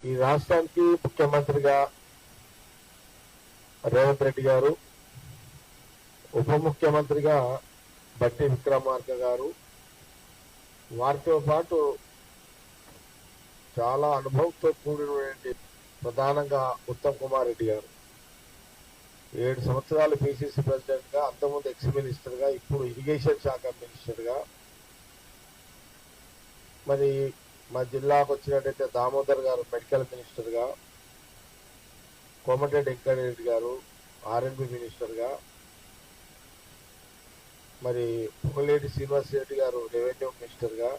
ఈ రాష్ట్రానికి ముఖ్యమంత్రిగా రేవంత్ రెడ్డి గారు, ఉప ముఖ్యమంత్రిగా బట్టి విక్రమార్క గారు, వారితో పాటు చాలా అనుభవంతో కూడినటువంటి ప్రధానంగా ఉత్తమ్ కుమార్ రెడ్డి గారు 7 సంవత్సరాలు పిసిసి ప్రెసిడెంట్ గా, అంతకుముందు ఎక్స్ మినిస్టర్ గా, ఇప్పుడు ఇరిగేషన్ శాఖ మినిస్టర్ గా, మరి మా జిల్లాకు వచ్చినట్టయితే దామోదర్ గారు మెడికల్ మినిస్టర్ గా, కోమటిరెడ్డి వెంకటరెడ్డి గారు ఆర్ఎండ్బి మినిస్టర్ గా, మరి పొంగులేటి శ్రీనివాస్ రెడ్డి గారు రెవెన్యూ మినిస్టర్ గా,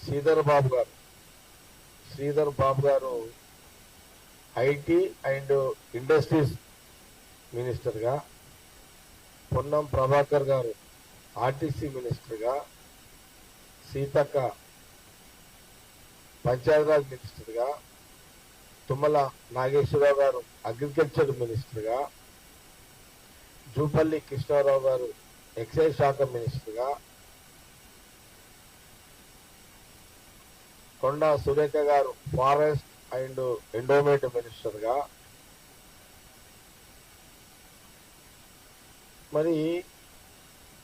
శ్రీధర్ బాబు గారు ఐటీ అండ్ ఇండస్ట్రీస్ మినిస్టర్ గా, పొన్నం ప్రభాకర్ గారు ఆర్టీసీ మినిస్టర్ గా, సీతక్క పంచాయతీరాజ్ మినిస్టర్ గా, తుమ్మల నాగేశ్వరరావు గారు అగ్రికల్చర్ మినిస్టర్ గా, జూపల్లి కృష్ణారావు గారు ఎక్సైజ్ శాఖ మినిస్టర్ గా, కొండా సురేఖ గారు ఫారెస్ట్ అండ్ ఎండోమెంట్ మినిస్టర్ గా, మరి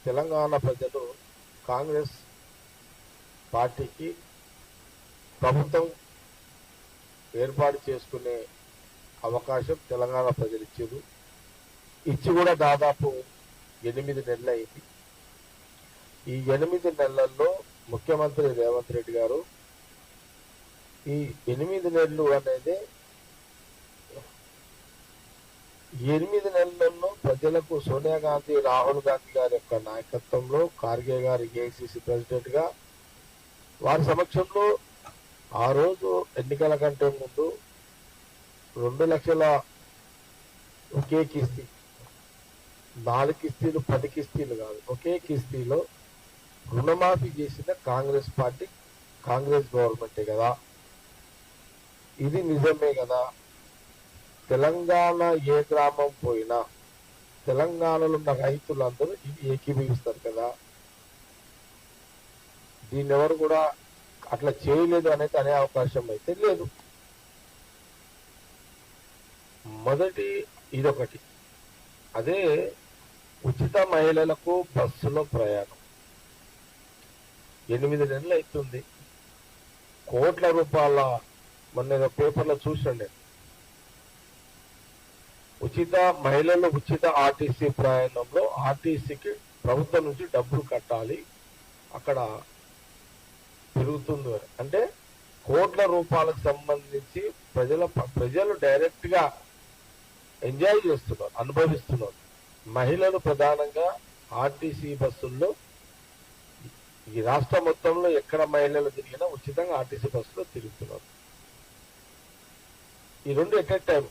తెలంగాణ ప్రజలు కాంగ్రెస్ పార్టీకి ప్రభుత్వం ఏర్పాటు చేసుకునే అవకాశం తెలంగాణ ప్రజలు ఇచ్చారు. ఇచ్చి కూడా దాదాపు 8 నెలలు అయింది. ఈ 8 నెలల్లో ముఖ్యమంత్రి రేవంత్ రెడ్డి గారు ఈ 8 నెలలు అనేది 8 నెలల్లో ప్రజలకు సోనియా గాంధీ, రాహుల్ గాంధీ గారి యొక్క నాయకత్వంలో, ఖార్గే గారు ఏఐసిసి ప్రెసిడెంట్ గా, వారి సమక్షంలో ఆ రోజు ఎన్నికల కంటే ముందు 2 లక్షల ఒకే కిస్తీ, 4 కిస్తీలు 10 కిస్తీలు కాదు, ఒకే కిస్తీలో రుణమాఫీ చేసిన కాంగ్రెస్ పార్టీ, కాంగ్రెస్ గవర్నమెంటే కదా. ఇది నిజమే కదా. తెలంగాణ ఏ గ్రామం పోయినా తెలంగాణలో ఉన్న రైతులందరూ ఇది ఏకీభవిస్తారు కదా. దీన్ని ఎవరు కూడా అట్లా చేయలేదు అనేది అనే అవకాశం అయితే లేదు. మొదటి ఇదొకటి. అదే ఉచిత మహిళలకు బస్సులో ప్రయాణం 8 నెలలు అవుతుంది. కోట్ల రూపాయల, మొన్న పేపర్లో చూసండి, మహిళలు ఉచిత ఆర్టీసీ ప్రయాణంలో ఆర్టీసీకి ప్రభుత్వం నుంచి డబ్బులు కట్టాలి, అక్కడ పెరుగుతుంది అంటే కోట్ల రూపాయలకు సంబంధించి ప్రజలు డైరెక్ట్ గా ఎంజాయ్ చేస్తున్నారు, అనుభవిస్తున్నారు. మహిళలు ప్రధానంగా ఆర్టీసీ బస్సుల్లో, ఈ రాష్ట్ర మొత్తంలో ఎక్కడ మహిళలు తిరిగినా ఉచితంగా ఆర్టీసీ బస్సులో తిరుగుతున్నారు. ఈ రెండు ఎట్ ఎ టైం.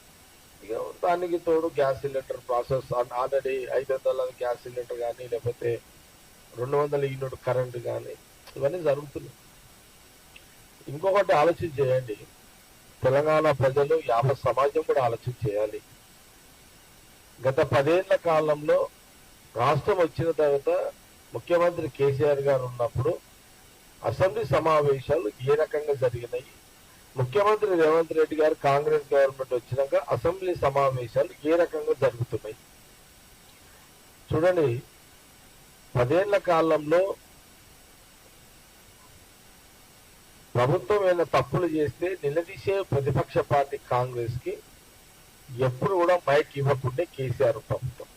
ఇక దానికి తోడు gas cylinder process, already 500 gas cylinder కానీ, లేకపోతే 200 యూనిట్ కరెంట్ కానీ, ఇవన్నీ జరుగుతున్నాయి. ఇంకొకటి ఆలోచన చేయండి, తెలంగాణ ప్రజలు, యావత్ సమాజం కూడా ఆలోచన చేయాలి. గత 10 ఏళ్ల కాలంలో రాష్ట్రం వచ్చిన తర్వాత ముఖ్యమంత్రి కేసీఆర్ గారు ఉన్నప్పుడు అసెంబ్లీ సమావేశాలు ఏ రకంగా జరిగినాయి, ముఖ్యమంత్రి రేవంత్ రెడ్డి గారు కాంగ్రెస్ గవర్నమెంట్ వచ్చినాక అసెంబ్లీ సమావేశాలు ఏ రకంగా జరుగుతున్నాయి చూడండి. 10 ఏళ్ల కాలంలో ప్రభుత్వం ఏమైనా తప్పులు చేస్తే నిలదీసే ప్రతిపక్ష పార్టీ కాంగ్రెస్ కి ఎప్పుడు కూడా మైక్ ఇవ్వకుండే కేసీఆర్ ప్రభుత్వం.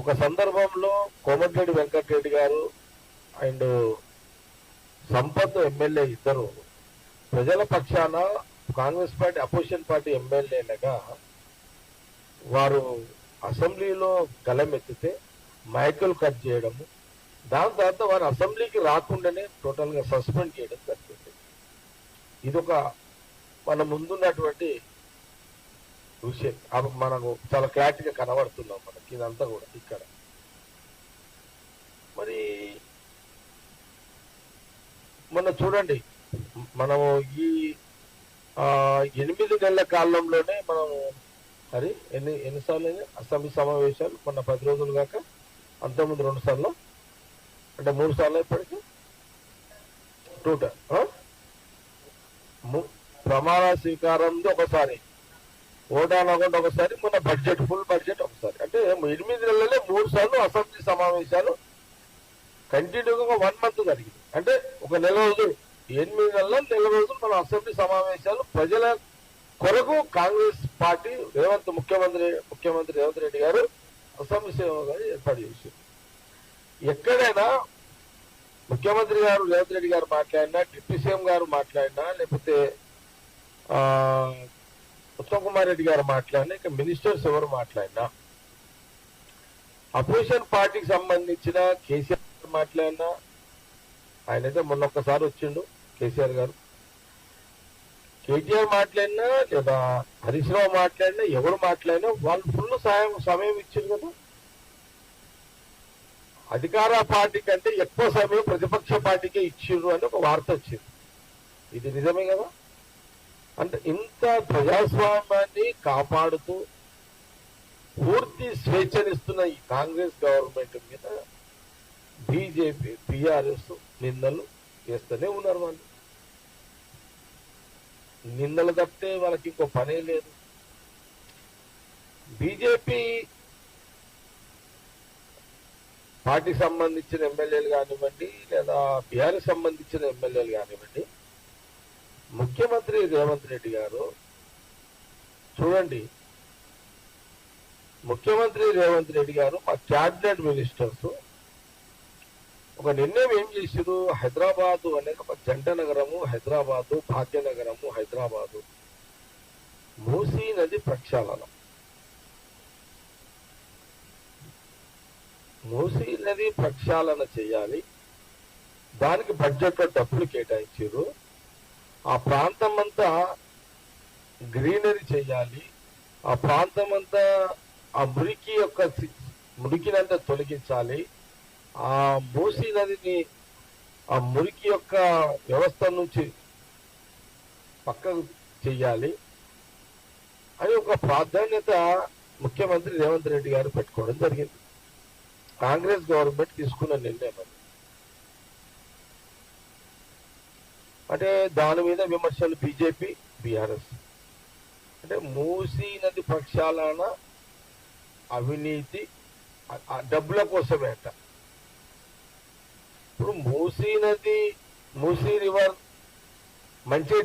ఒక సందర్భంలో కోమటిరెడ్డి వెంకటరెడ్డి గారు అండ్ సంపత్ ఎమ్మెల్యే ఇద్దరు ప్రజల పక్షాన కాంగ్రెస్ పార్టీ అపోజిషన్ పార్టీ ఎమ్మెల్యేలుగా వారు అసెంబ్లీలో గలమెత్తితే మైకులు కట్ చేయడము, దాని తర్వాత వారు అసెంబ్లీకి రాకుండానే టోటల్ గా సస్పెండ్ చేయడం జరిగింది. ఇదొక మన ముందున్నటువంటి విషయం. మనకు చాలా క్లారిటీగా కనబడుతున్నాం మనకి ఇదంతా కూడా ఇక్కడ. మరి మొన్న చూడండి, మనము ఈ 8 నెలల కాలంలోనే మనము ఎన్నిసార్లు అసెంబ్లీ సమావేశాలు, మొన్న 10 రోజులు కాక అంతకుముందు 2 సార్లు, అంటే 3 సార్లు ఇప్పటికీ ప్రమాణ స్వీకారం ఒకసారి, ఓటాన్ అకౌంట్ ఒకసారి, మొన్న బడ్జెట్ ఫుల్ బడ్జెట్ ఒకసారి. అంటే 8 నెలలే 3 సార్లు అసెంబ్లీ సమావేశాలు కంటిన్యూగా 1 మంత్ జరిగింది. అంటే ఒక నెల రోజులు, 8 నెలల నెల రోజులు మన అసెంబ్లీ సమావేశాలు ప్రజల కొరకు కాంగ్రెస్ పార్టీ ముఖ్యమంత్రి రేవంత్ రెడ్డి గారు అసెంబ్లీ సేవగా ఏర్పాటు చేశారు. ఎక్కడైనా ముఖ్యమంత్రి గారు రేవంత్ రెడ్డి గారు మాట్లాడినా, డిప్యూటీ సీఎం గారు మాట్లాడినా, లేకపోతే ఉత్తమ్ కుమార్ రెడ్డి గారు మాట్లాడినా, ఇక మినిస్టర్స్ ఎవరు మాట్లాడినా, అపోజిషన్ పార్టీకి సంబంధించిన కేసీఆర్ మాట్లాడినా, ఆయనైతే మొన్న ఒక్కసారి వచ్చిండు కేసీఆర్ గారు, కేటీఆర్ మాట్లాడినా లేదా హరీష్ రావు మాట్లాడినా, ఎవరు మాట్లాడినా వాళ్ళు ఫుల్ సమయం ఇచ్చారు కదా. అధికార పార్టీ కంటే ఎక్కువ సమయం ప్రతిపక్ష పార్టీకే ఇచ్చిండ్రు అని ఒక వార్త వచ్చింది. ఇది నిజమే కదా. అంటే ఇంత ప్రజాస్వామ్యాన్ని కాపాడుతూ పూర్తి స్వేచ్ఛనిస్తున్న ఈ కాంగ్రెస్ గవర్నమెంట్ మీద బీజేపీ, బీఆర్ఎస్ నిందలు చేస్తూనే ఉన్నారు. వాళ్ళు నిందలు తప్పితే వాళ్ళకి ఇంకో పనే లేదు. బీజేపీ పార్టీకి సంబంధించిన ఎమ్మెల్యేలు కానివ్వండి, లేదా బీఆర్ఎస్ సంబంధించిన ఎమ్మెల్యేలు కానివ్వండి, ముఖ్యమంత్రి రేవంత్ రెడ్డి గారు చూడండి, ముఖ్యమంత్రి రేవంత్ రెడ్డి గారు మా క్యాబినెట్ మినిస్టర్స్ ఒక నిర్ణయం ఏం చేశారు, హైదరాబాదు అనేది ఒక జంట నగరము, హైదరాబాదు భాగ్యనగరము, హైదరాబాదు మూసీ నది ప్రక్షాళన, మూసీ నది ప్రక్షాళన చేయాలి, దానికి బడ్జెట్ లో డబ్బులు కేటాయించారు, ఆ ప్రాంతం అంతా గ్రీనరీ చేయాలి, ఆ ప్రాంతం అంతా ఆ మురికినంతా తొలగించాలి, ఆ మూసీ నదిని ఆ మురికి యొక్క వ్యవస్థ నుంచి పక్కకు చెయ్యాలి అని ఒక ప్రాధాన్యత ముఖ్యమంత్రి రేవంత్ రెడ్డి గారు పెట్టుకోవడం జరిగింది. కాంగ్రెస్ గవర్నమెంట్ తీసుకున్న నిర్ణయం అది. అంటే దాని మీద విమర్శలు బీజేపీ, బీఆర్ఎస్. అంటే మూసీ నది ప్రక్షాళన అవినీతి, డబ్బుల కోసమే అంట. ఇప్పుడు మూసీ రివర్ మంచిగా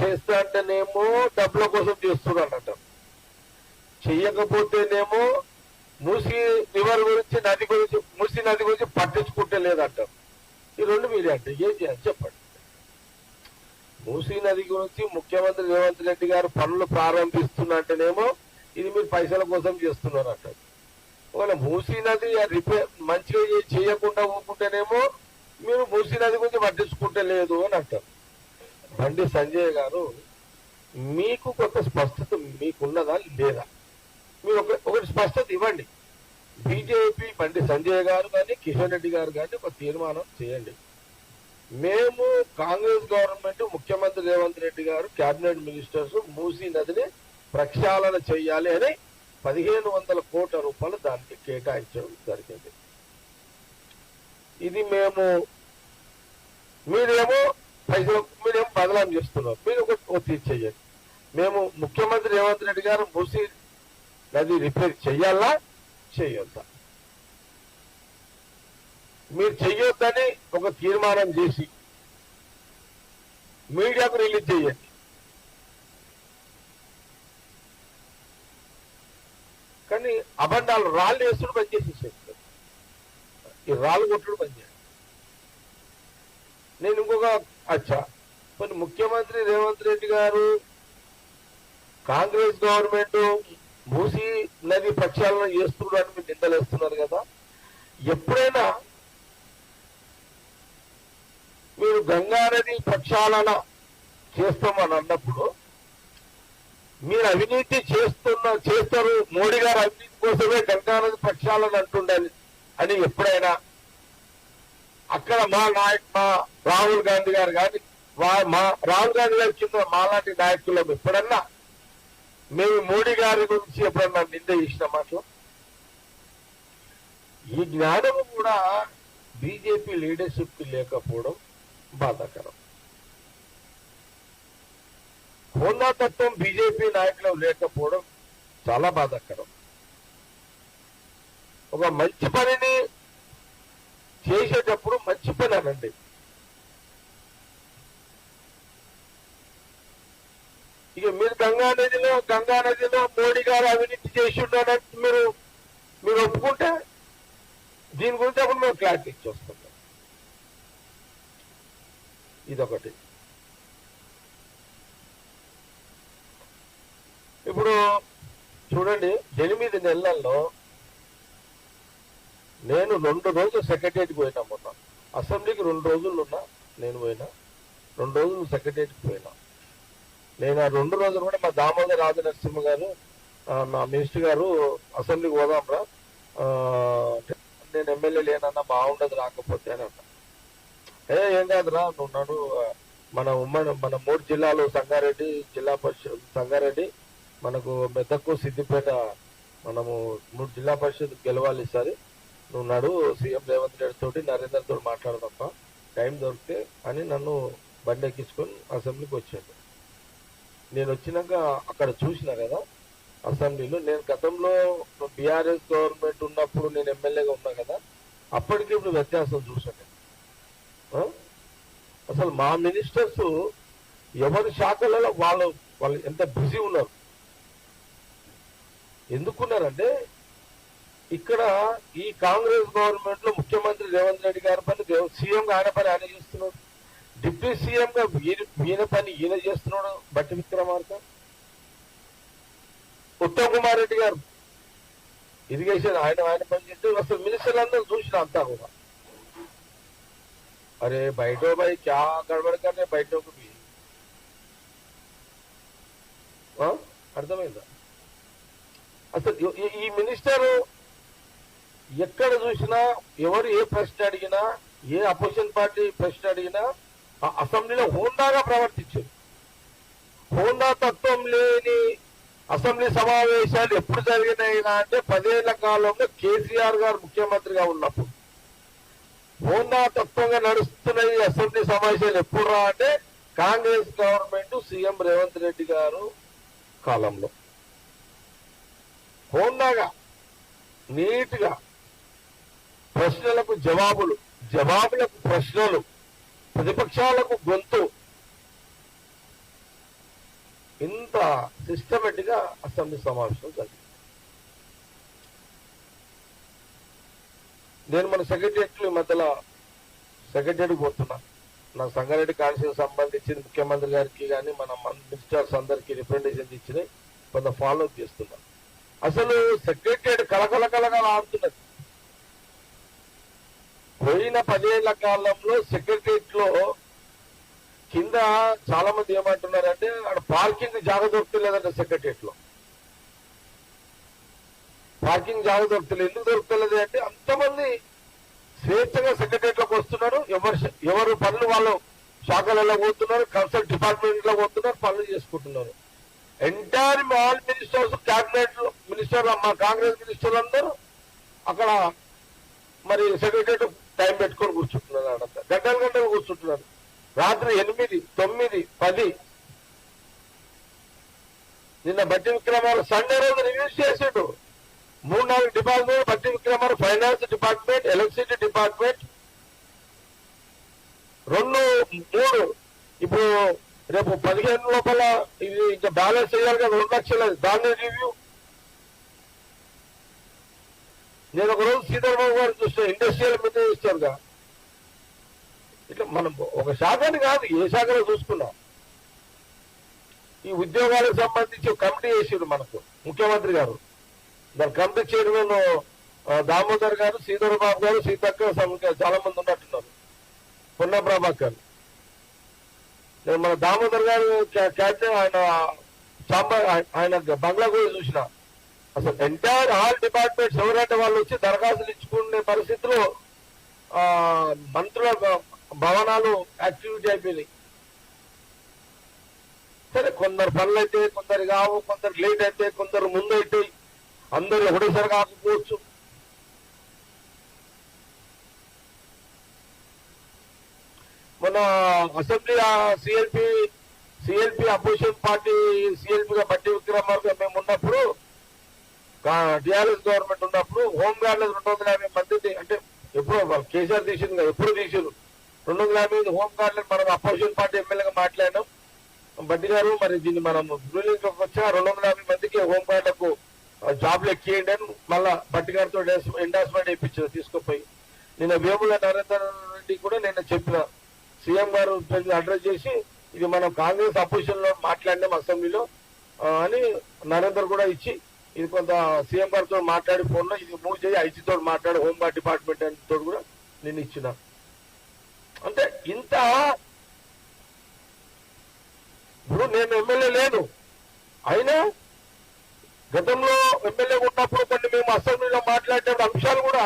చేస్తా అంటేనేమో డబ్బుల కోసం చేస్తున్నాడంట, చెయ్యకపోతేనేమో మూసీ రివర్ గురించి మూసీ నది గురించి పట్టించుకుంటే లేదంట. ఈ రెండు మీరే అంటే ఏం చేయాలి చెప్పండి. మూసీ నది గురించి ముఖ్యమంత్రి రేవంత్ రెడ్డి గారు పనులు ప్రారంభిస్తున్నట్టేనేమో ఇది మీరు పైసల కోసం చేస్తున్నారు అంటారు. ఒకవేళ మూసీ నది మంచిగా చేయకుండా ఊరుకుంటేనేమో మీరు మూసీ నది గురించి పట్టించుకుంటే లేదు అని అంటారు. బండి సంజయ్ గారు, మీకు కొంత స్పష్టత మీకున్నదా లేదా? మీరు ఒకటి స్పష్టత ఇవ్వండి. బీజేపీ బండి సంజయ్ గారు కానీ, కిషన్ రెడ్డి గారు కానీ ఒక తీర్మానం చేయండి. మేము కాంగ్రెస్ గవర్నమెంట్, ముఖ్యమంత్రి రేవంత్ రెడ్డి గారు, కేబినెట్ మినిస్టర్స్ మూసీ నదిని ప్రక్షాళన చేయాలి అని 1500 కోట్ల రూపాయలు దానికి కేటాయించడం జరిగింది. ఇది మీరేమో బదలాం చేస్తున్నారు. మీరు ఒక తీర్చేయండి. మేము ముఖ్యమంత్రి రేవంత్ రెడ్డి గారు మూసీ నది రిపేర్ చెయ్యాలా చేయొద్దా? మీరు చెయ్యొద్దని ఒక తీర్మానం చేసి మీడియాకు రిలీజ్ చేయండి. కానీ అబద్ధాలు రాళ్ళు వేస్తుడు బంద్ చేసేసేస్తారు. ఈ రాళ్ళు కొట్టుడు బంద్ చేయాలి. నేను ఇంకొక కొన్ని ముఖ్యమంత్రి రేవంత్ రెడ్డి గారు, కాంగ్రెస్ గవర్నమెంట్ మూసీ నది ప్రక్షాళన చేస్తున్నారని మీరు నిందలేస్తున్నారు కదా. ఎప్పుడైనా మీరు గంగానది ప్రక్షాళన చేస్తామని అన్నప్పుడు మీరు అవినీతి చేస్తారు, మోడీ గారు అవినీతి కోసమే గంగానది ప్రక్షాళన అంటుండాలి అని ఎప్పుడైనా అక్కడ మా రాహుల్ గాంధీ గారు కానీ, రాహుల్ గాంధీ గారి కింద మాలాంటి నాయకులం ఎప్పుడన్నా మేము మోడీ గారి గురించి ఎప్పుడన్నా నింద చేసిన మాటలు? ఈ జ్ఞానము కూడా బీజేపీ లీడర్షిప్ కి లేకపోవడం, బాధాకరం. హోందాతత్వం బీజేపీ నాయకులు లేకపోవడం చాలా బాధాకరం. ఒక మంచి పనిని చేసేటప్పుడు మంచి పని అనండి. ఇక మీరు గంగా నదిలో మోడీ గారు అవినీతి చేసి ఉన్నారని మీరు ఒప్పుకుంటే దీని గురించి అప్పుడు మేము క్లారిటీ ఇచ్చి వస్తున్నాం. ఇదొకటి. ఇప్పుడు చూడండి, 8 నెలల్లో నేను 2 రోజులు సెక్రటరీకి పోయినా. మొన్న అసెంబ్లీకి 2 రోజులు ఉన్నా, నేను పోయినా 2 రోజులు సెక్రటరీకి పోయినా. నేను ఆ 2 రోజులు కూడా మా దామోదర్ రాజనరసింహ గారు, మా మినిస్టర్ గారు అసెంబ్లీకి పోదాంరా, నేను ఎమ్మెల్యే లేనన్నా బాగుండదు రాకపోతే అని అన్నా. ఏం కాదురా, నువ్వు నడు, మన 3 జిల్లాలు, సంగారెడ్డి జిల్లా పరిషత్, సంగారెడ్డి మనకు మెదక్కు, సిద్దిపేట, మనము 3 జిల్లా పరిషత్ గెలవాలి ఈసారి, నువ్వు నడు సీఎం రేవంత్ రెడ్డి తోటి, నరేందర్ తోటి మాట్లాడదప్ప, టైం దొరికితే అని నన్ను బండి ఎక్కించుకొని అసెంబ్లీకి వచ్చాడు. నేను వచ్చినాక అక్కడ చూసినా కదా అసెంబ్లీలో, నేను గతంలో బీఆర్ఎస్ గవర్నమెంట్ ఉన్నప్పుడు నేను ఎమ్మెల్యేగా ఉన్నా కదా, అప్పటికి ఇప్పుడు వ్యత్యాసం చూసాను. అసలు మా మినిస్టర్స్ ఎవరి శాఖలలో వాళ్ళు ఎంత బిజీ ఉన్నారు. ఎందుకున్నారంటే ఇక్కడ ఈ కాంగ్రెస్ గవర్నమెంట్ లో ముఖ్యమంత్రి రేవంత్ రెడ్డి గారి పని, సీఎం గా ఆయన పని ఆయన చేస్తున్నాడు, డిప్యూటీ సీఎం గా ఈయన పని ఈయన చేస్తున్నాడు, బట్టి విక్రమార్క. ఉత్తమ్ కుమార్ రెడ్డి గారు ఇరిగేషన్ ఆయన పని చేస్తే అసలు మినిస్టర్లు అందరూ చూసిన అంతా కూడా, अरे बैठो भाई क्या गड़बड़ करने बैठो को भी అర్థమైందా? అసలు ఈ మినిస్టర్ ఎక్కడ చూసినా, ఎవరు ఏ ప్రశ్న అడిగినా, ఏ అపోజిషన్ పార్టీ ప్రశ్న అడిగినా అసెంబ్లీలో హోందాగా ప్రవర్తించారు. హోందా తత్వం లేని అసెంబ్లీ సమావేశాలు ఎప్పుడు జరిగినాయినా అంటే 10 ఏళ్ల కాలంలో కేసీఆర్ గారు ముఖ్యమంత్రిగా ఉన్నప్పుడు. హోందా తత్వంగా నడుస్తున్నది అసెంబ్లీ సమావేశాలు ఎప్పుడు రా అంటే కాంగ్రెస్ గవర్నమెంట్ సీఎం రేవంత్ రెడ్డి గారు కాలంలో. హోందాగా నీట్ గా ప్రశ్నలకు జవాబులకు ప్రశ్నలు, ప్రతిపక్షాలకు గొంతు, ఇంత సిస్టమేటిక్ గా అసెంబ్లీ సమావేశం జరిగింది. నేను మన సెక్రటరియట్ మధ్యలో సెక్రటరీకి పోతున్నా. నా సంగారెడ్డి కాన్స్టిట్యూన్సీ సంబంధించింది ముఖ్యమంత్రి గారికి కానీ మన మినిస్టర్స్ అందరికి రిప్రజెంటేషన్ ఇచ్చిన కొంత ఫాలో అప్ చేస్తున్నా. అసలు సెక్రటరియట్ కలకలగా ఆడుతున్నది. పోయిన 10 ఏళ్ల కాలంలో సెక్రటరియట్ లో కింద చాలా మంది ఏమంటున్నారంటే అక్కడ పార్కింగ్ జాగ దొరుకుతలేదంట. సెక్రటరియట్ లో పార్కింగ్ జాగ దొరుకుతలేదు. ఎందుకు దొరుకుతలేదు అంటే అంతమంది స్వేచ్ఛగా సెక్రటరియట్ లోకి వస్తున్నారు. ఎవరు పనులు వాళ్ళు శాఖలలో పోతున్నారు, కన్సల్ట్ డిపార్ట్మెంట్ లో పోతున్నారు, పనులు చేసుకుంటున్నారు. ఎంటైర్ ఆల్ మినిస్టర్స్, క్యాబినెట్ మినిస్టర్లు, మా కాంగ్రెస్ మినిస్టర్లు అందరూ అక్కడ మరి సెక్రటరియట్ టైం పెట్టుకొని కూర్చుంటున్నారు. అడంతా గంటలు కూర్చుంటున్నారు. రాత్రి 8, 9, 10. నిన్న బట్టి విక్రమార్క సండే రోజు రివ్యూస్ చేసాడు. 3-4 డిపార్ట్మెంట్ బట్టి Vikramarka, finance department, electricity department, 2-3. ఇప్పుడు రేపు 15 లోపల ఇది ఇంకా బ్యాలెన్స్ చేయాలి కదా, 2 లక్షలు, దాన్ని రివ్యూ. నేను ఒక రోజు సీతారామరావు గారు చూస్తే ఇండస్ట్రియల్ మినిస్టర్గా, ఇట్లా మనం ఒక శాఖని కాదు ఏ శాఖలో చూసుకున్నాం. ఈ ఉద్యోగాలకు సంబంధించి కమిటీ వేసారు మనకు ముఖ్యమంత్రి గారు. దాని కమిటీ చైర్మన్ దామోదర్ గారు, శ్రీధరబాబు గారు, సీతక్క, చాలా మంది ఉన్నట్టున్నారు, పొన్న ప్రభాకర్. నేను మన దామోదర్ గారు ఆయన బంగ్లా కూడా చూసిన. అసలు ఎంటైర్ ఆల్ డిపార్ట్మెంట్స్ ఎవరంటే వాళ్ళు వచ్చి దరఖాస్తులు ఇచ్చుకునే పరిస్థితిలో మంత్రుల భవనాలు యాక్టివిటీ అయిపోయినాయి. సరే, కొందరు పనులు అయితే, కొందరు కావు, కొందరు లేట్ అయితే, కొందరు ముందు అయితే, అందరూ ఒకటేసారి కాకపోవచ్చు. మొన్న మొన్న అసెంబ్లీ సిఎల్పి అపోజిషన్ పార్టీ సిఎల్పిగా బట్టి విక్రమార్క మేము ఉన్నప్పుడు టిఆర్ఎస్ గవర్నమెంట్ ఉన్నప్పుడు హోంగార్డ్ 250 మంది అంటే ఎప్పుడు కేసీఆర్ తీసింది కదా, ఎప్పుడు తీసారు 250 హోంగార్డ్ మనం అపోజిషన్ పార్టీ ఎమ్మెల్యేగా మాట్లాడినాం. బట్టి గారు మరి దీన్ని మనం రూలింగ్ వచ్చిన 250 మందికి హోంగార్డులకు జాబ్లు ఎక్కియండి అని మళ్ళా బట్టి గారితో ఎండార్స్మెంట్ ఇప్పించారు తీసుకుపోయి. నిన్న వేముల నరేందర్ రెడ్డి కూడా నేను చెప్పిన సీఎం గారు అడ్రస్ చేసి ఇది మనం కాంగ్రెస్ అపోజిషన్ లో మాట్లాడినాం అసెంబ్లీలో అని నరేందర్ కూడా ఇచ్చి ఇది కొంత సీఎం గారితో మాట్లాడి ఫోన్ లో ఇది మూవ్ చేయి ఐజీతో మాట్లాడి హోంగార్డ్ డిపార్ట్మెంట్ తో కూడా నేను ఇచ్చిన. అంటే ఇంత ఇప్పుడు నేను ఎమ్మెల్యే లేను అయినా గతంలో ఎమ్మెల్యే ఉన్నప్పుడు కొన్ని మేము అసెంబ్లీలో మాట్లాడే అంశాలు కూడా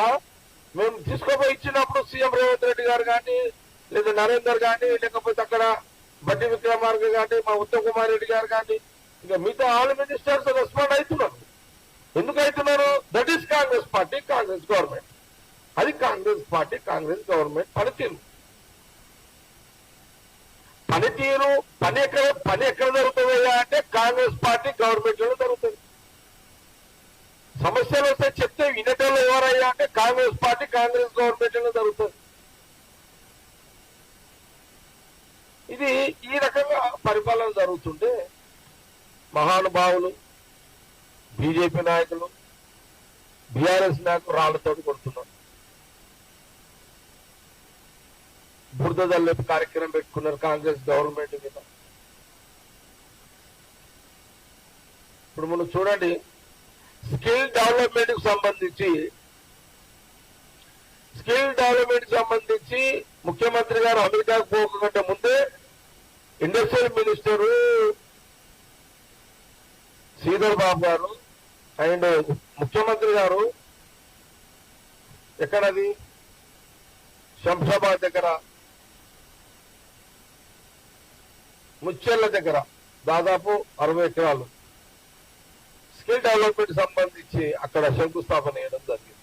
మేము తీసుకుపోయి ఇచ్చినప్పుడు సీఎం రేవంత్ రెడ్డి గారు కానీ లేదా నరేందర్ కానీ లేకపోతే అక్కడ బట్టి విక్రమార్క కానీ మా ఉత్తమ్ కుమార్ రెడ్డి గారు కానీ ఇంకా మిగతా ఆల్ మినిస్టర్స్ రెస్పాండ్ అవుతున్నారు. ఎందుకు అవుతున్నారు? That is Congress party, Congress government. అది కాంగ్రెస్ పార్టీ, కాంగ్రెస్ గవర్నమెంట్ పనితీరు పని ఎక్కడ జరుగుతుందా అంటే కాంగ్రెస్ పార్టీ గవర్నమెంట్ లో జరుగుతుంది. సమస్యలు వస్తే చెప్తే వినటంలో ఎవరయ్యా అంటే కాంగ్రెస్ పార్టీ, కాంగ్రెస్ గవర్నమెంట్ లో జరుగుతుంది. ఇది ఈ రకంగా పరిపాలన జరుగుతుంటే మహానుభావులు బీజేపీ నాయకులు బీఆర్ఎస్ నాయకులు రాళ్లతో కొడుతున్నారు. బురద జల్లెపు కార్యక్రమం పెట్టుకున్నారు కాంగ్రెస్ గవర్నమెంట్ మీద. ఇప్పుడు మనం చూడండి స్కిల్ డెవలప్మెంట్ కు సంబంధించి ముఖ్యమంత్రి గారు అమెరికాకు పోకంటే ముందే ఇండస్ట్రియల్ మినిస్టర్ శ్రీధర్ బాబు గారు అండ్ ముఖ్యమంత్రి గారు ఎక్కడది శంషాబాద్ దగ్గర ముచ్చెర్ల దగ్గర దాదాపు 60 ఎకరాలు స్కిల్ డెవలప్మెంట్ సంబంధించి అక్కడ శంకుస్థాపన చేయడం జరిగింది.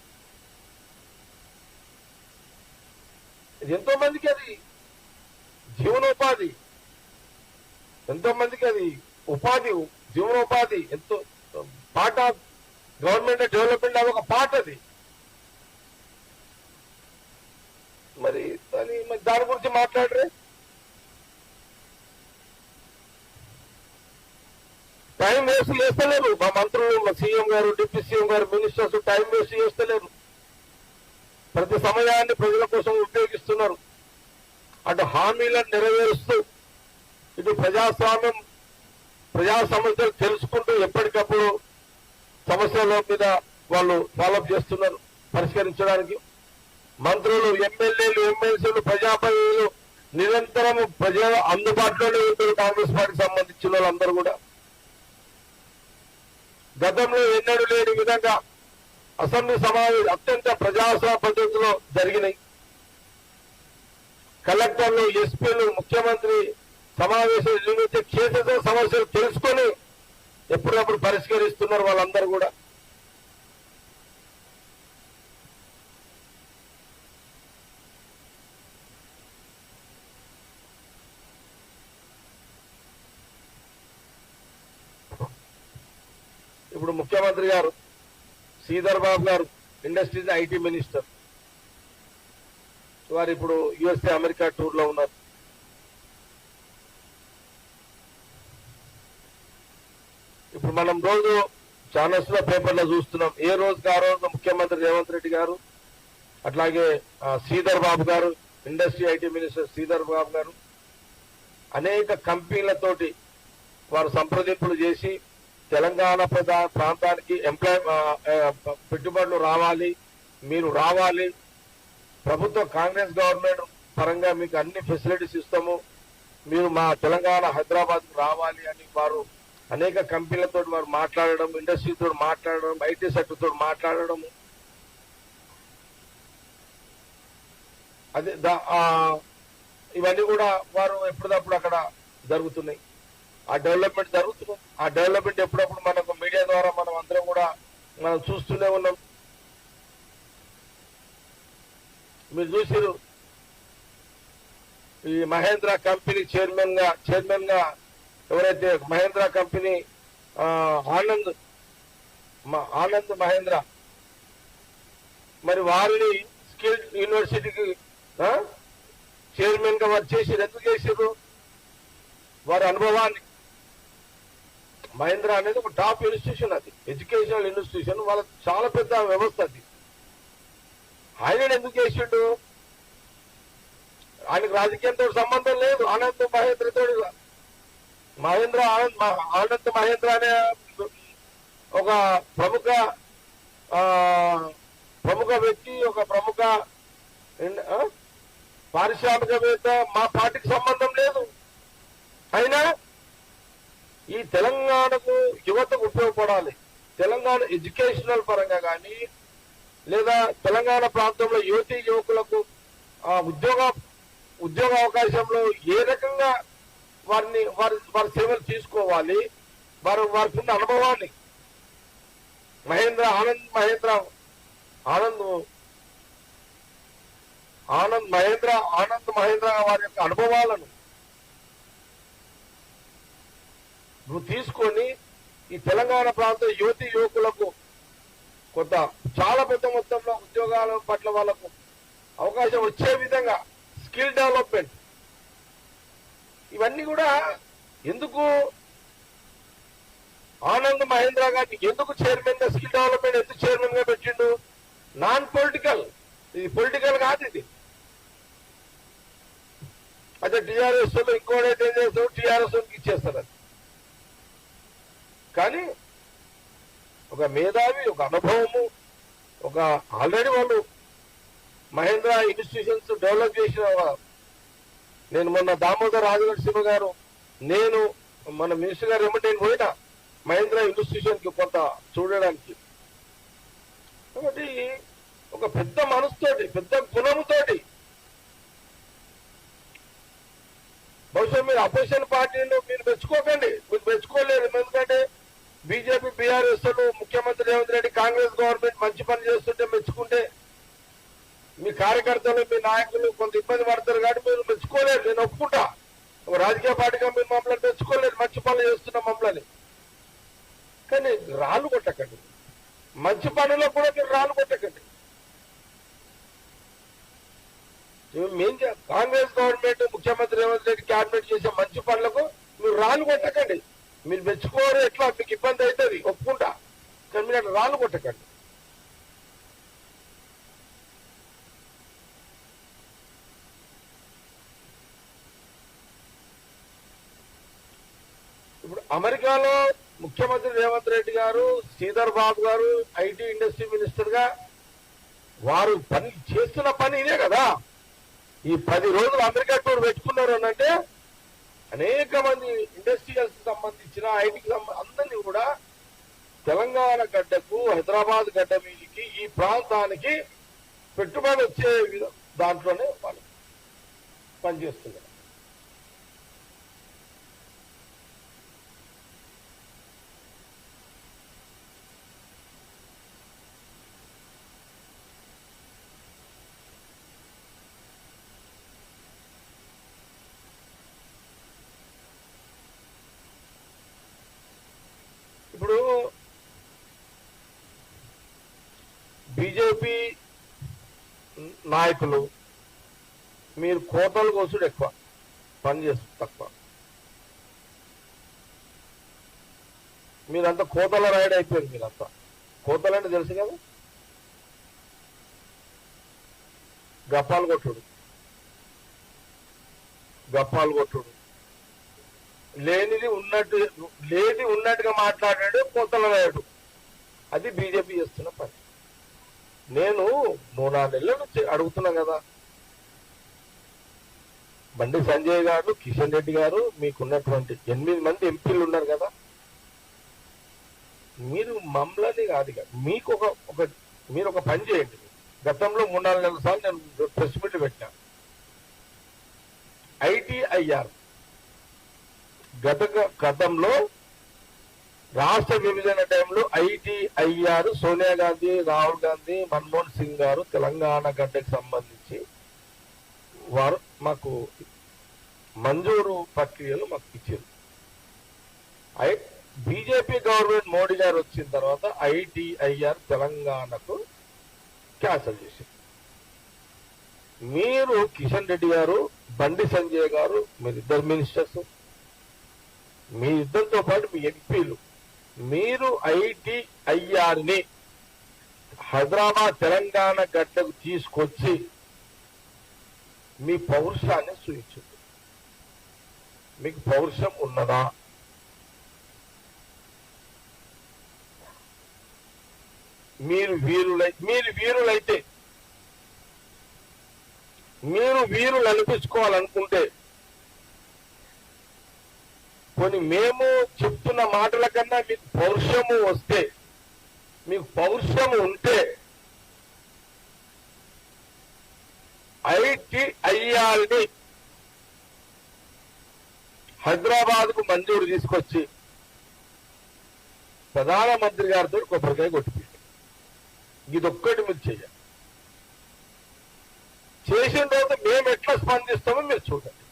ఇది ఎంతో మందికి అది జీవనోపాధి, ఎంతో మందికి అది జీవనోపాధి, ఎంతో పార్ట్ ఆఫ్ గవర్నమెంట్ డెవలప్మెంట్ అది ఒక పార్ట్ అది. మరి దాని గురించి మాట్లాడరే? టైం వేస్ట్ చేస్తలేరు మా మంత్రులు, మా సీఎం గారు, డిప్యూటీ సీఎం గారు, మినిస్టర్స్ టైం వేస్ట్ చేస్తలేరు. ప్రతి సమయాన్ని ప్రజల కోసం ఉపయోగిస్తున్నారు. అటు హామీలను నెరవేరుస్తూ ఇటు ప్రజా సమస్యలు తెలుసుకుంటూ ఎప్పటికప్పుడు సమస్యల మీద వాళ్ళు ఫాలోఅప్ చేస్తున్నారు పరిష్కరించడానికి. మంత్రులు, ఎమ్మెల్యేలు, ఎమ్మెల్సీలు, ప్రజాప్రతినిధులు నిరంతరం ప్రజల అందుబాటులోనే ఉంటారు. కాంగ్రెస్ పార్టీకి సంబంధించిన వాళ్ళందరూ కూడా గతంలో ఎన్నడూ లేని విధంగా అసెంబ్లీ సమావేశం అత్యంత ప్రజాస్వామ్య పద్ధతిలో జరిగినాయి. కలెక్టర్లు, ఎస్పీలు, ముఖ్యమంత్రి సమావేశాలు నిర్వహించే క్షేత్ర సమస్యలు తెలుసుకొని ఎప్పుడప్పుడు పరిష్కరిస్తున్నారు వాళ్ళందరూ కూడా. ఇప్పుడు ముఖ్యమంత్రి గారు శ్రీధర్ బాబు గారు ఇండస్ట్రీస్ ఐటీ మినిస్టర్ వారు ఇప్పుడు యుఎస్ఏ అమెరికా టూర్ లో ఉన్నారు. ఇప్పుడు మనం రోజు ఛానల్స్ లో పేపర్లో చూస్తున్నాం, ఏ రోజుకి ఆ రోజు ముఖ్యమంత్రి రేవంత్ రెడ్డి గారు అట్లాగే శ్రీధర్ బాబు గారు industry IT minister Sridhar Babu గారు అనేక కంపెనీలతోటి వారు సంప్రదింపులు చేసి తెలంగాణ ప్రాంతానికి పెట్టుబడులు రావాలి, మీరు రావాలి, ప్రభుత్వం కాంగ్రెస్ గవర్నమెంట్ పరంగా మీకు అన్ని ఫెసిలిటీస్ ఇస్తాము, మీరు మా తెలంగాణ హైదరాబాద్ రావాలి అని వారు అనేక కంపెనీలతో వారు మాట్లాడడం, ఇండస్ట్రీతో మాట్లాడడం, ఐటీ సెక్టర్ తో మాట్లాడడం, అదే ఇవన్నీ కూడా వారు ఎప్పటికప్పుడు అక్కడ జరుగుతున్నాయి. ఆ డెవలప్మెంట్ జరుగుతుంది. ఆ డెవలప్మెంట్ ఎప్పుడప్పుడు మనకు మీడియా ద్వారా మనం అందరం కూడా మనం చూస్తూనే ఉన్నాం. మీరు చూసిరు ఈ మహేంద్ర కంపెనీ చైర్మన్ గా ఎవరైతే మహేంద్ర కంపెనీ ఆనంద్ మహేంద్ర, మరి వారిని స్కిల్ యూనివర్సిటీకి చైర్మన్ గా వారు చేసారు. ఎందుకు చేసారు? వారి అనుభవాన్ని. మహేంద్ర అనేది ఒక టాప్ ఇన్స్టిట్యూషన్, అది ఎడ్యుకేషనల్ ఇన్స్టిట్యూషన్, వాళ్ళ చాలా పెద్ద వ్యవస్థ అది. ఆయన ఎందుకు చేసిండు? ఆయనకు రాజకీయంతో సంబంధం లేదు. ఆనంద్ మహేంద్రతో ఆనంద్ మహేంద్ర అనే ఒక ప్రముఖ వ్యక్తి, ఒక ప్రముఖ పారిశ్రామికవేత్త, మా పార్టీకి సంబంధం లేదు. అయినా ఈ తెలంగాణకు యువతకు ఉపయోగపడాలి, తెలంగాణ ఎడ్యుకేషనల్ పరంగా కానీ లేదా తెలంగాణ ప్రాంతంలో యువకులకు ఉద్యోగ అవకాశంలో ఏ రకంగా వారి సేవలు తీసుకోవాలి, వారికి ఉన్న అనుభవాన్ని ఆనంద్ మహేంద్ర వారి యొక్క అనుభవాలను నువ్వు తీసుకొని ఈ తెలంగాణ ప్రాంత యువకులకు కొంత చాలా పెద్ద మొత్తంలో ఉద్యోగాల పట్ల వాళ్ళకు అవకాశం వచ్చే విధంగా స్కిల్ డెవలప్మెంట్, ఇవన్నీ కూడా ఎందుకు ఆనంద్ మహేంద్ర గారిని ఎందుకు చైర్మన్ గా, స్కిల్ డెవలప్మెంట్ ఎందుకు చైర్మన్ గా పెట్టిండు? నాన్ పొలిటికల్, ఇది పొలిటికల్ కాదు. ఇది అదే టీఆర్ఎస్ లో ఇంకోటైతే ఏం చేస్తారు, టీఆర్ఎస్ ఇచ్చేస్తారు. అది కానీ ఒక మేధావి, ఒక అనుభవము, ఒక ఆల్రెడీ వాళ్ళు మహేంద్ర ఇన్స్టిట్యూషన్స్ డెవలప్ చేసిన, నేను మొన్న దామోదర్ రాజనరసింహ గారు, నేను మన మినిస్టర్ గారు ఏమంటే నేను పోయినా మహేంద్ర ఇన్స్టిట్యూషన్ కి కొంత చూడడానికి. కాబట్టి ఒక పెద్ద మనసుతోటి, పెద్ద గుణముతోటి, బహుశా మీరు అపోజిషన్ పార్టీని మీరు మెచ్చుకోకండి, మీరు మెచ్చుకోలేరు. ఎందుకంటే బీజేపీ బీఆర్ఎస్ ముఖ్యమంత్రి రేవంత్ రెడ్డి కాంగ్రెస్ గవర్నమెంట్ మంచి పని చేస్తుంటే మెచ్చుకుంటే మీ కార్యకర్తలు, మీ నాయకులు కొంత ఇబ్బంది పడతారు కాబట్టి మీరు మెచ్చుకోలేరు. నేను ఒప్పుకుంటా, ఒక రాజకీయ పార్టీగా మీరు మమ్మల్ని మెచ్చుకోలేరు, మంచి పనులు చేస్తున్న మమ్మల్ని. కానీ రాళ్ళు కొట్టకండి, మంచి పనుల్లో కూడా మీరు రాళ్ళు కొట్టకండి. కాంగ్రెస్ గవర్నమెంట్ ముఖ్యమంత్రి రేవంత్ రెడ్డి క్యాబినెట్ చేసే మంచి పనులకు మీరు రాళ్ళు కొట్టకండి. మీరు మెచ్చుకోరు, ఎట్లా మీకు ఇబ్బంది అవుతుంది ఒప్పుకుంటా, కానీ మీరు అట్లా రాళ్ళు కొట్టకండి. ఇప్పుడు అమెరికాలో ముఖ్యమంత్రి రేవంత్ రెడ్డి గారు, శ్రీధర్ బాబు గారు ఐటీ ఇండస్ట్రీ మినిస్టర్ గా వారు పని చేస్తున్న పని ఇదే కదా. ఈ 10 రోజులు అమెరికా టూర్ పెట్టుకున్నారు అనంటే అనేక మంది ఇండస్ట్రియల్స్ సంబంధించిన ఐటీకి అందరినీ కూడా తెలంగాణ గడ్డకు, హైదరాబాద్ గడ్డ మీదకి, ఈ ప్రాంతానికి పెట్టుబడి వచ్చే దాంట్లోనే వాళ్ళు పనిచేస్తున్నారు. ఇప్పుడు బీజేపీ నాయకులు మీరు కోతలు కోసుడు ఎక్కువ, పని చేస్తుంది తక్కువ. మీరంతా కోతల రైడ్ అయిపోయింది. మీరంతా కోతలంటే తెలుసు కదా, గప్పాలు కొట్టుడు, లేనిది ఉన్నట్టుగా మాట్లాడాడు, కోతల రాయుడు. అది బీజేపీ చేస్తున్న పని. నేను 3-4 నెలల నుంచి అడుగుతున్నా కదా, బండి సంజయ్ గారు, కిషన్ రెడ్డి గారు, మీకున్నటువంటి 8 మంది ఎంపీలు ఉన్నారు కదా, మీరు మమ్మల్ని కాదు, మీకు మీరు ఒక పని చేయండి. గతంలో 3-4 నెలల సార్లు నేను ప్రెస్ మీట్ పెట్టినా. ఐటీఐఆర్ గతంలో రాష్ట్ర విభజన టైంలో ఐటీఐఆర్ సోనియా గాంధీ, రాహుల్ గాంధీ, మన్మోహన్ సింగ్ గారు తెలంగాణ గడ్డకు సంబంధించి వారు మాకు మంజూరు ప్రక్రియలు మాకు ఇచ్చారు. బీజేపీ గవర్నమెంట్ మోడీ గారు వచ్చిన తర్వాత ఐటీఐఆర్ తెలంగాణకు క్యాన్సల్ చేశారు. మీరు కిషన్ రెడ్డి గారు, బండి సంజయ్ గారు, మీరిద్దరు మినిస్టర్స్, మీ ఇద్దరితో పాటు మీ ఎంపీలు, మీరు ఐటీఐఆర్ని హైదరాబాద్ తెలంగాణ గడ్డకు తీసుకొచ్చి మీ పౌరుషాన్ని చూపించండి. మీకు పౌరుషం ఉన్నదా? మీరు వీరులు అనిపించుకోవాలనుకుంటే కొన్ని మేము చెప్తున్న మాటల కన్నా మీకు పౌరుషము వస్తే, మీకు పౌరుషము ఉంటే ఐటీఐఆర్ని హైదరాబాద్ కు మంజూరు తీసుకొచ్చి ప్రధానమంత్రి గారితో కొబ్బరికాయ కొట్టిపోయింది. ఇదొక్కటి మీరు చేయాలి. చేసిన తర్వాత మేము ఎట్లా స్పందిస్తామో మీరు చూడండి.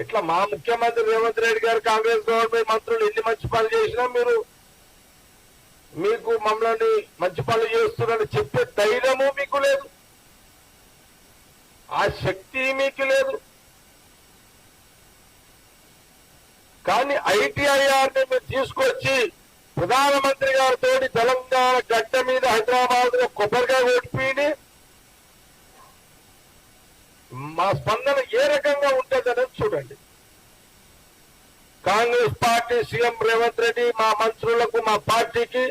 ఎట్లా మా ముఖ్యమంత్రి రేవంత్ రెడ్డి గారు, కాంగ్రెస్ గవర్నమెంట్ మంత్రులు ఎన్ని మంచి పనులు చేసినా మీకు మమ్మల్ని మంచి పనులు చేస్తున్నారని చెప్పే ధైర్యము మీకు లేదు, ఆ శక్తి మీకు లేదు. కానీ ఐటీఐఆర్ని మీరు తీసుకొచ్చి ప్రధానమంత్రి గారితో తెలంగాణ గడ్డ మీద హైదరాబాద్ లో కొబ్బరికాయ కొట్టిపోయి మా స్పందన ఏ రకంగా ఉంటుందనేది చూడండి. కాంగ్రెస్ పార్టీ, సీఎం రేవంత్ రెడ్డి, మా మంత్రులకు, మా పార్టీకి,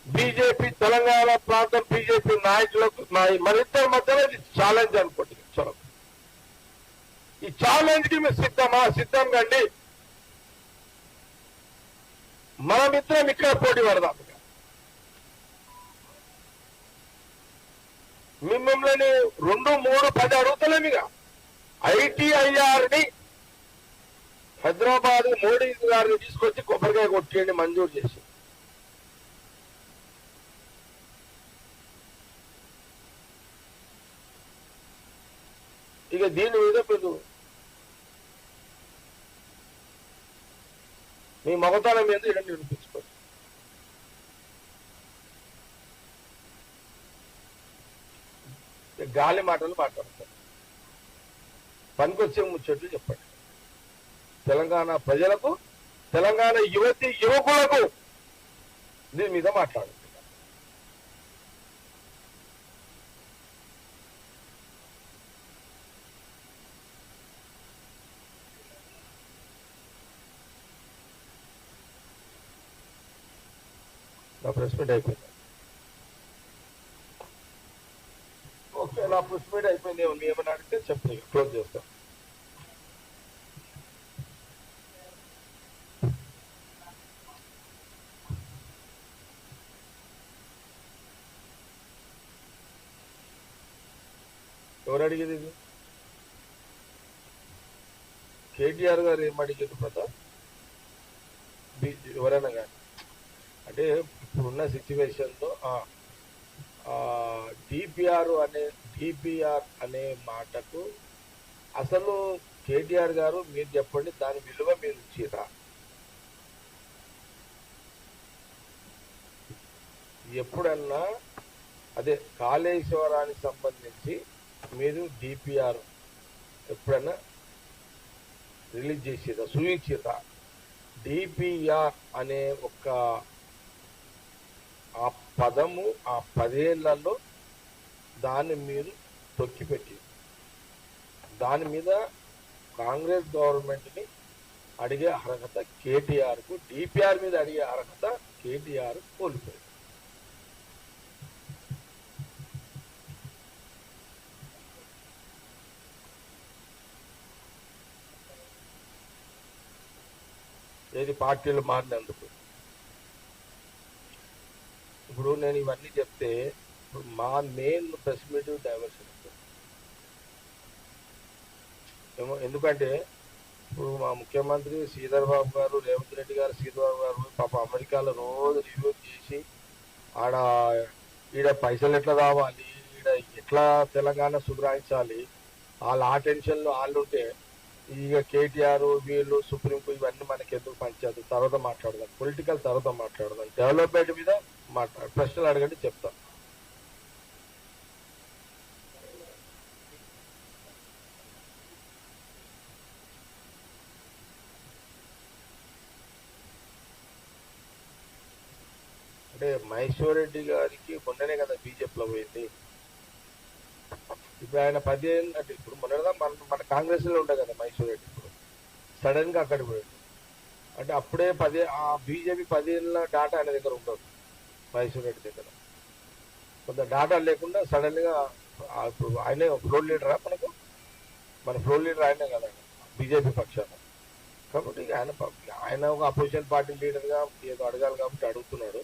బీజేపీ తెలంగాణ ప్రాంతం బీజేపీ నాయకులకు మరిద్దరి మధ్యలో ఇది ఛాలెంజ్ అనుకోండి. చలో, ఈ ఛాలెంజ్ కి మీరు సిద్ధం కండి. మనమిద్దరం ఇక్కడ పోటీ పడదాం. మిమ్మల్ని 2, 3, 10 అడుగుతలేమిగా. ఐటీఐఆర్ని హైదరాబాద్ మోడీ గారిని తీసుకొచ్చి కొబ్బరికాయ కొట్టేయండి, మంజూరు చేసి. ఇక దీని మీద మీరు మీ మగతనం మీద ఇలా నిరూపించుకోండి. గాలి మాటలు మాట్లాడతారు, పనికొచ్చే ముచ్చట్లు చెప్పండి. తెలంగాణ ప్రజలకు, తెలంగాణ యువకులకు దీని మీద మాట్లాడండి. నా ప్రెస్ మీట్ అయిపోయింది. ఓకే, నా ప్రెస్ మీట్ అయిపోయింది. ఏమన్నా అడిగితే చెప్పండి, క్లోజ్ చేస్తాం. ఎవరు అడిగేది ఇది? కేటీఆర్ గారు ఏం అడిగారు ప్రతాప్? ఎవరైనా కానీ అంటే ఇప్పుడున్న సిచ్యువేషన్ లో డిపిఆర్ అనే మాటకు అసలు కేటీఆర్ గారు మీరు చెప్పండి, దాని విలువ మీరు ఇచ్చిరా? ఎప్పుడన్నా అదే కాళేశ్వరానికి సంబంధించి మీరు డిపిఆర్ ఎప్పుడన్నా రిలీజ్ చేసిరా, చూపించిరా? డిపిఆర్ అనే ఒక ఆ పదము ఆ 10 ఏళ్లలో దాన్ని మీరు తొక్కిపెట్టి దాని మీద కాంగ్రెస్ గవర్నమెంట్ ని అడిగే అర్హత కేటీఆర్ కు, డిపిఆర్ మీద అడిగే అర్హత కేటీఆర్ కోల్పోయింది. ఏది పార్టీలు మారినందుకు. ఇప్పుడు నేను ఇవన్నీ చెప్తే మా మెయిన్ ప్రెస్ మీట్ డైవర్షన్ ఏమో. ఎందుకంటే ఇప్పుడు మా ముఖ్యమంత్రి శ్రీధర్ బాబు గారు, రేవంత్ రెడ్డి గారు, శ్రీధర్ బాబు గారు పాప అమెరికాలో రోజు రివ్యూ చేసి ఈడ పైసలు ఎట్లా రావాలి, ఈడ ఎట్లా తెలంగాణ సుధరాయించాలి, వాళ్ళు ఆ టెన్షన్లో వాళ్ళు ఉంటే ఇక కేటీఆర్ వీళ్ళు సుప్రీంకు ఇవన్నీ మనకి ఎందుకు పంచాదు, తర్వాత మాట్లాడదాం, పొలిటికల్ తర్వాత మాట్లాడదాం, డెవలప్మెంట్ మీద ప్రశ్నలు అడగండి చెప్తాం. అంటే మహేశ్వర్ రెడ్డి గారికి మొన్ననే కదా బీజేపీలో పోయింది. ఇప్పుడు ఆయన 10 ఏళ్ళు అంటే ఇప్పుడు మొన్నదా మన కాంగ్రెస్ లో ఉండే కదా మహేశ్వర్ రెడ్డి, ఇప్పుడు సడన్ గా అక్కడికి పోయాడు. అంటే అప్పుడే ఆ బీజేపీ 10 ఏళ్ళ డాటా ఆయన దగ్గర ఉండదు, మహేశ్వర్ రెడ్డి దగ్గర కొంత డాటా లేకుండా సడన్ గా ఇప్పుడు ఆయనే ఫ్లోర్ లీడరా మనకు, మన ఫ్లోర్ లీడర్ ఆయనే కదా బీజేపీ పక్షాన. కాబట్టి ఆయన ఒక అపోజిషన్ పార్టీ లీడర్ గా ఏదో అడగాలి కాబట్టి అడుగుతున్నాడు.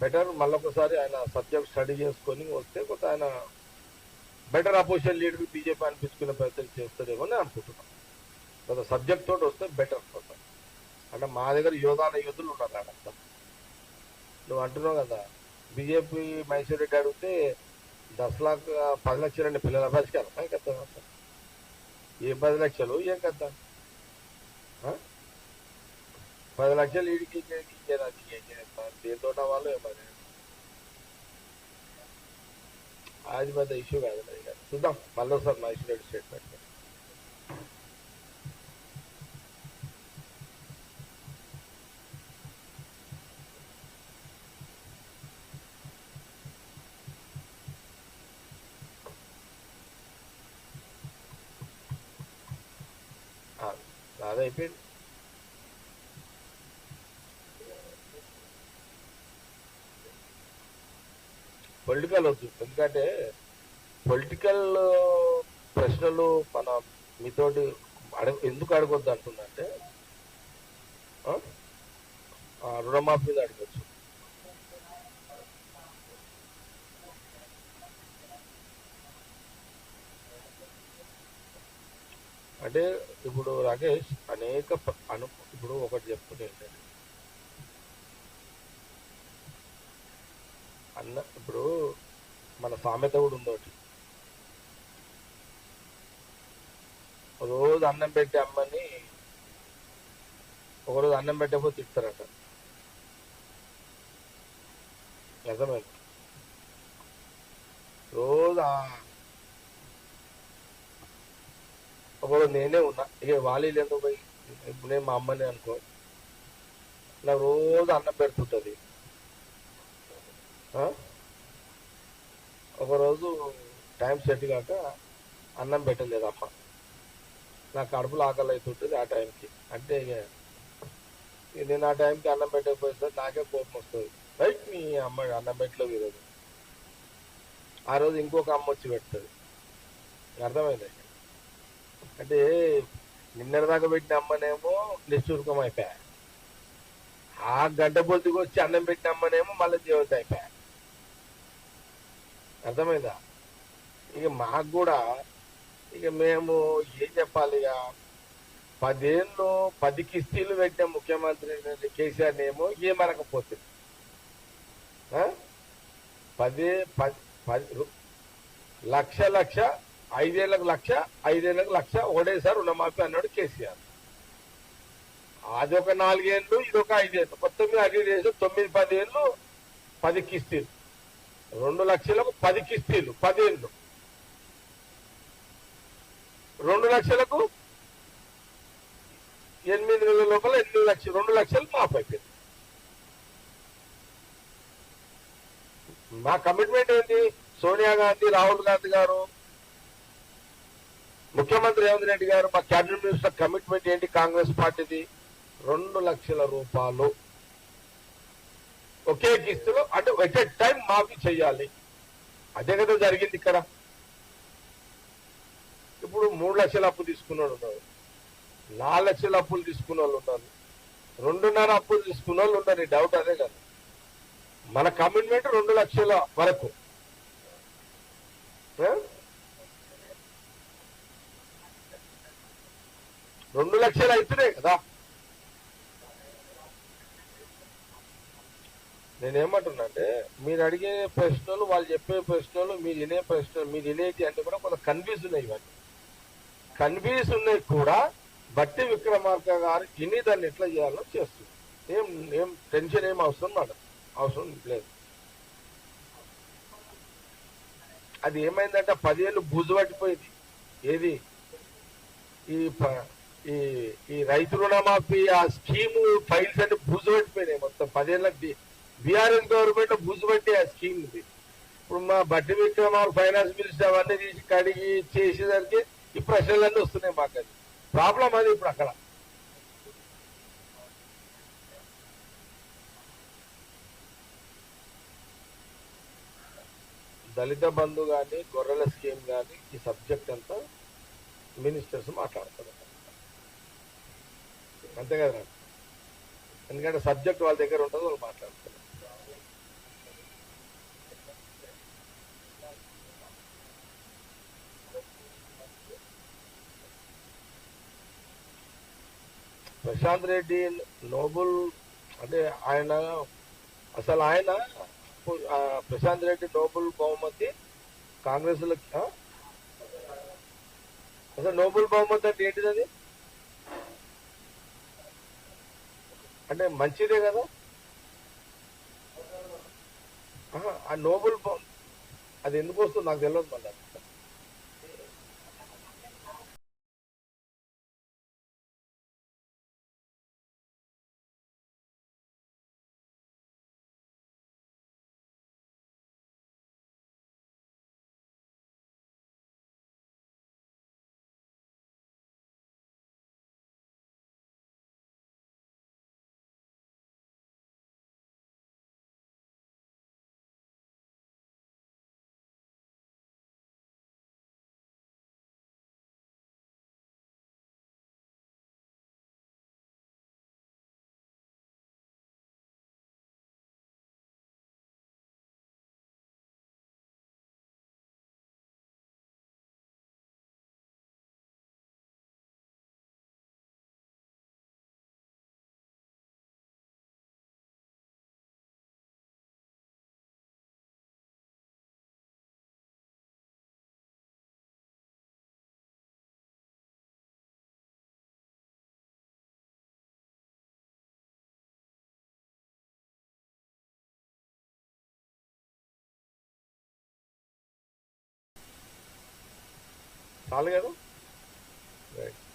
బెటర్ మళ్ళొకసారి ఆయన సబ్జెక్ట్ స్టడీ చేసుకొని వస్తే కొంత ఆయన బెటర్ అపోజిషన్ లీడర్ బీజేపీ అనిపించుకునే ప్రయత్నం చేస్తాడేమో అని అనుకుంటున్నాను. కొంత సబ్జెక్ట్ తోటి వస్తే బెటర్ కొంత. అంటే మా దగ్గర యోధులు ఉన్నారు ఆడంతా. నువ్వు అంటున్నావు కదా బీజేపీ మహేశ్వర్ రెడ్డి అడిగితే 10 లక్ష 10 లక్షలండి పిల్లల పరిష్కారం కదా, ఏ 10 లక్షలు ఏం కదా, 10 లక్షలు ఈడికి దేంతో వాళ్ళు ఏమని అది పెద్ద ఇష్యూ కాదు. చూద్దాం మళ్ళీసారి మహేశ్వర్ రెడ్డి స్టేట్మెంట్. అదైపోయింది. పొలిటికల్ వద్దు, ఎందుకంటే పొలిటికల్ ప్రశ్నలు మన మీతోటి ఎందుకు అడగొద్దు అంటుందంటే రుణమాఫీ మీద అడగచ్చు. అంటే ఇప్పుడు రాకేష్ ఇప్పుడు ఒకటి చెప్తుంది ఏంటంటే ఇప్పుడు మన సామెత కూడా ఉందోటి, రోజు అన్నం పెట్టే అమ్మని ఒకరోజు అన్నం పెట్టకపోతే తిడతారట. నిజమైంది. రోజు ఒకరోజు నేనే ఉన్నా, ఇక వాలీలు ఎందుకు పోయి ఇప్పుడు నేను మా అమ్మని అనుకో, నాకు రోజు అన్నం పెడుతుంటది. ఒకరోజు టైం సెట్ కాక అన్నం పెట్టలేదు అమ్మ, నాకు కడుపులో ఆకలి అవుతుంటుంది ఆ టైంకి. అంటే ఇక నేను ఆ టైంకి అన్నం పెట్టకపోతే నాకే కోపం వస్తుంది, రైట్ నీ అమ్మ అన్నం పెట్టలేదు ఈరోజు. ఆ రోజు ఇంకొక అమ్మ వచ్చి పెడుతుంది. అర్థమైంది. అంటే నిన్నటిదాకా పెట్టిన అమ్మనేమో నిశ్చూర్కం అయిపోయా, ఆ గంట పొద్దుకు వచ్చి అన్నం పెట్టిన అమ్మనేమో మళ్ళీ దేవత అయిపోయా. అర్థమైందా? ఇక మాకు కూడా ఇక మేము ఏం చెప్పాలి, ఇక 10 ఏళ్ళు 10 కిస్తీలు పెట్టిన ముఖ్యమంత్రి కేసీఆర్ ఏమో ఏమనకపోతుంది. 10 లక్ష 5 ఏళ్ళకు లక్ష 5 ఏళ్ళకు లక్ష ఒకటేసారి రుణమాఫీ అన్నాడు కేసీఆర్. అదొక 4 ఏళ్ళు ఇదొక 5 ఏళ్ళు, మొత్తం మీద అగ్రి చేసి 9-10 ఏళ్ళు 10 కిస్తీలు, 2 లక్షలకు 10 కిస్తీలు 10 ఏళ్ళు, 2 లక్షలకు 8 నెలల లోపల 8 లక్షలు 2 లక్షలు మాఫ్ అయిపోయింది. మా కమిట్మెంట్ ఏంటి? సోనియా గాంధీ, రాహుల్ గాంధీ గారు, ముఖ్యమంత్రి రేవంత్ రెడ్డి గారు, మా క్యాబినెట్ మినిస్టర్ కమిట్మెంట్ ఏంటి? కాంగ్రెస్ పార్టీది 2 లక్షల రూపాయలు ఒకే కిస్తులో, అంటే ఎట్ ఎ టైం మాఫీ చెయ్యాలి. అదే కదా జరిగింది ఇక్కడ. ఇప్పుడు 3 లక్షల అప్పు తీసుకున్న వాళ్ళు ఉన్నారు, 4 లక్షల అప్పులు తీసుకున్న వాళ్ళు ఉన్నారు, 2.5 అప్పులు తీసుకున్న వాళ్ళు ఉన్నారు. ఈ డౌట్ అదే కదా. మన కమిట్మెంట్ 2 లక్షల వరకు. 2 లక్షలు అవుతున్నాయి కదా. నేనేమంటున్నా అంటే మీరు అడిగే ప్రశ్నలు, వాళ్ళు చెప్పే ప్రశ్నలు, మీరు వినే ప్రశ్నలు, మీరు వినేటి అంటే కూడా కొంత కన్ఫ్యూజ్ ఉన్నాయి. ఇవన్నీ కన్ఫ్యూజ్ ఉన్నాయి కూడా బట్టి విక్రమార్క గారు ఇన్ని దాన్ని ఎట్లా చేయాలో చేస్తుంది. ఏం ఏం టెన్షన్ ఏం అవసరం మేడం, అవసరం లేదు. అది ఏమైందంటే 10 ఏళ్ళు బూజు పట్టిపోయింది. ఏది ఈ ఈ ఈ రైతు రుణమాఫీ ఆ స్కీము ఫైల్స్ అన్ని బూజు పట్టిపోయినాయి మొత్తం 10 ఏళ్ళ బీఆర్ఎస్ గవర్నమెంట్ బూజు పట్టి ఆ స్కీమ్ ఉంది. ఇప్పుడు మా బట్టి విక్రమార్క ఫైనాన్స్ మినిస్టర్ అవన్నీ తీసి కడిగి చేసేసరికి ఈ ప్రశ్నలన్నీ వస్తున్నాయి మాకు. అది ప్రాబ్లం అది ఇప్పుడు అక్కడ. దళిత బంధు కానీ గొర్రెల స్కీమ్ కానీ ఈ సబ్జెక్ట్ అంతా మినిస్టర్స్ మాట్లాడతారు అంతే కదా. ఎందుకంటే సబ్జెక్ట్ వాళ్ళ దగ్గర ఉంటుంది, వాళ్ళు మాట్లాడతారు. ప్రశాంత్ రెడ్డి నోబుల్ అంటే ఆయన అసలు ఆయన ప్రశాంత్ రెడ్డి నోబుల్ బహుమతి కాంగ్రెస్ లో అసలు నోబుల్ బహుమతి అంటే ఏంటిది? అది అంటే మంచిదే కదా. ఆ నోబుల్ అది ఎందుకు వస్తుంది నాకు తెలియదు మళ్ళీ. చాలు కదా. రైట్.